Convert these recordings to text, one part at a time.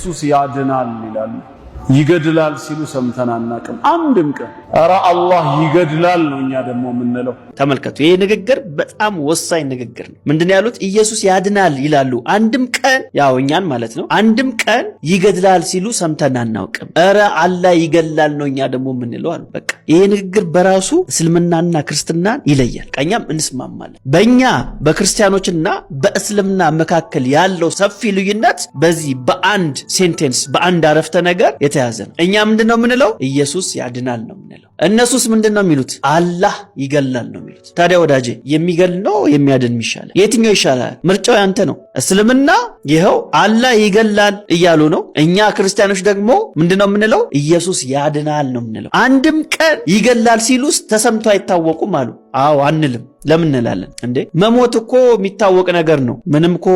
ኢየሱስ ያድናል ይላል። ይገድላል ሲሉ ሰምተን አናውቅም አንድም ቀን። ኧረ አላህ ይገድላል ነው እኛ ደግሞ የምንለው። ተመልከቱ፣ ይሄ ንግግር በጣም ወሳኝ ንግግር ነው። ምንድነው ያሉት? ኢየሱስ ያድናል ይላሉ። አንድም ቀን ያው እኛን ማለት ነው። አንድም ቀን ይገድላል ሲሉ ሰምተን አናውቅም። ኧረ አላህ ይገድላል ነው እኛ ደግሞ የምንለው አሉ። በቃ ይሄ ንግግር በራሱ እስልምናና ክርስትናን ይለያል። ቀኛም እንስማማለን። በእኛ በክርስቲያኖችና በእስልምና መካከል ያለው ሰፊ ልዩነት በዚህ በአንድ ሴንቴንስ በአንድ አረፍተ ነገር የተያዘ ነው። እኛ ምንድነው የምንለው? ኢየሱስ ያድናል ነው የምንለው። እነሱስ ምንድነው የሚሉት? አላህ ይገላል ነው የሚሉት። ታዲያ ወዳጄ የሚገል ነው የሚያድን ይሻላል? የትኛው ይሻላል? ምርጫው ያንተ ነው። እስልምና ይኸው አላህ ይገላል እያሉ ነው። እኛ ክርስቲያኖች ደግሞ ምንድነው የምንለው? ኢየሱስ ያድናል ነው የምንለው። አንድም ቀን ይገላል ሲሉስ ተሰምቶ አይታወቁም አሉ። አዎ አንልም። ለምን እንላለን እንዴ? መሞት እኮ የሚታወቅ ነገር ነው። ምንም እኮ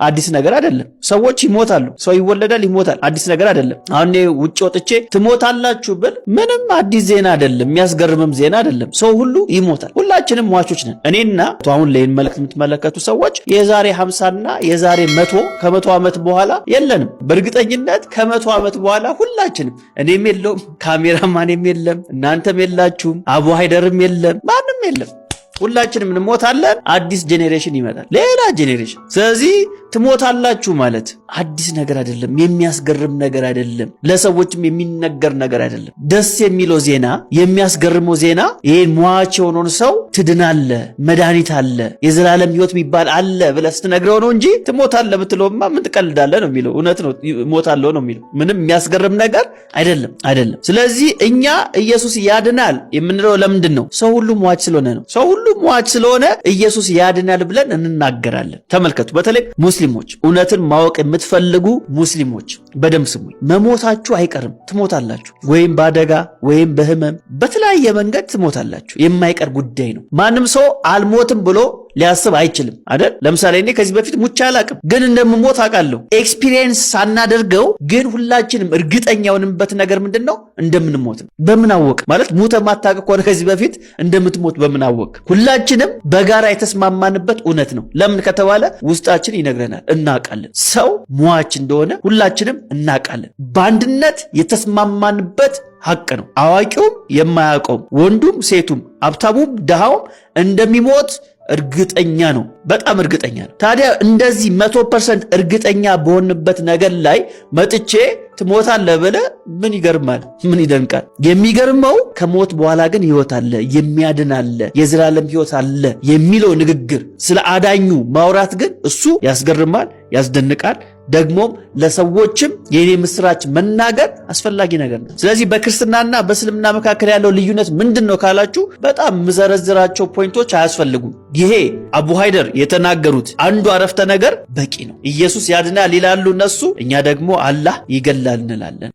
አዲስ ነገር አይደለም። ሰዎች ይሞታሉ። ሰው ይወለዳል፣ ይሞታል። አዲስ ነገር አይደለም። አሁን ውጭ ወጥቼ ትሞታላችሁ ብል ምንም አዲስ ዜና አይደለም፣ የሚያስገርምም ዜና አይደለም። ሰው ሁሉ ይሞታል። ሁላችንም ሟቾች ነን። እኔና አሁን ላይ መልእክት የምትመለከቱ ሰዎች የዛሬ 50 እና የዛሬ 100 ከ100 ዓመት በኋላ የለንም። በእርግጠኝነት ከ100 ዓመት በኋላ ሁላችንም፣ እኔም የለውም፣ ካሜራማንም የለም፣ እናንተም የላችሁም፣ አቡ ሃይደርም የለም፣ ማንም የለም። ሁላችንም እንሞታለን። አዲስ ጄኔሬሽን ይመጣል፣ ሌላ ጄኔሬሽን። ስለዚህ ትሞታላችሁ ማለት አዲስ ነገር አይደለም፣ የሚያስገርም ነገር አይደለም፣ ለሰዎችም የሚነገር ነገር አይደለም። ደስ የሚለው ዜና፣ የሚያስገርመው ዜና ይሄን ሟች የሆነውን ሰው ትድናለ፣ መድኃኒት አለ፣ የዘላለም ሕይወት የሚባል አለ ብለህ ስትነግረው ነው እንጂ ትሞታለህ ብትለውማ ምን ትቀልዳለህ ነው የሚለው። እውነት ነው፣ ሞታለሁ ነው የሚለው። ምንም የሚያስገርም ነገር አይደለም። ስለዚህ እኛ ኢየሱስ ያድናል የምንለው ለምንድን ነው? ሰው ሁሉ ሟች ስለሆነ ነው። ሰው ሁሉ ሟች ስለሆነ ኢየሱስ ያድናል ብለን እንናገራለን። ተመልከቱ፣ በተለይ ሙስሊሞች፣ እውነትን ማወቅ የምትፈልጉ ሙስሊሞች በደም ስሙኝ። መሞታችሁ አይቀርም፣ ትሞታላችሁ። ወይም በአደጋ ወይም በህመም በተለያየ መንገድ ትሞታላችሁ። የማይቀር ጉዳይ ነው። ማንም ሰው አልሞትም ብሎ ሊያስብ አይችልም አይደል? ለምሳሌ እኔ ከዚህ በፊት ሙቼ አላቅም፣ ግን እንደምሞት አውቃለሁ። ኤክስፒሪየንስ ሳናደርገው ግን ሁላችንም እርግጠኛ የሆንበት ነገር ምንድነው? እንደምንሞት ነው። በምን አወቅ? ማለት ሙተ ማታውቅ ከሆነ ከዚህ በፊት እንደምትሞት በምን አወቅ? ሁላችንም በጋራ የተስማማንበት እውነት ነው። ለምን ከተባለ ውስጣችን ይነግረናል፣ እናውቃለን። ሰው ሟች እንደሆነ ሁላችንም እናውቃለን። በአንድነት የተስማማንበት ሐቅ ነው። አዋቂውም የማያውቀውም፣ ወንዱም ሴቱም፣ ሀብታሙም ድሃውም እንደሚሞት እርግጠኛ ነው። በጣም እርግጠኛ ነው። ታዲያ እንደዚህ 100% እርግጠኛ በሆንበት ነገር ላይ መጥቼ ትሞታለህ ብለህ ምን ይገርማል? ምን ይደንቃል? የሚገርመው ከሞት በኋላ ግን ሕይወት አለ፣ የሚያድን አለ፣ የዘላለም ሕይወት አለ የሚለው ንግግር ስለ አዳኙ ማውራት ግን እሱ ያስገርማል፣ ያስደንቃል። ደግሞም ለሰዎችም የኔ ምስራች መናገር አስፈላጊ ነገር ነው። ስለዚህ በክርስትናና በእስልምና መካከል ያለው ልዩነት ምንድነው ካላችሁ በጣም ምዘረዝራቸው ፖይንቶች አያስፈልጉም። ይሄ አቡ ሃይደር የተናገሩት አንዱ አረፍተ ነገር በቂ ነው። ኢየሱስ ያድናል ይላሉ እነሱ፣ እኛ ደግሞ አላህ ይገላል እንላለን።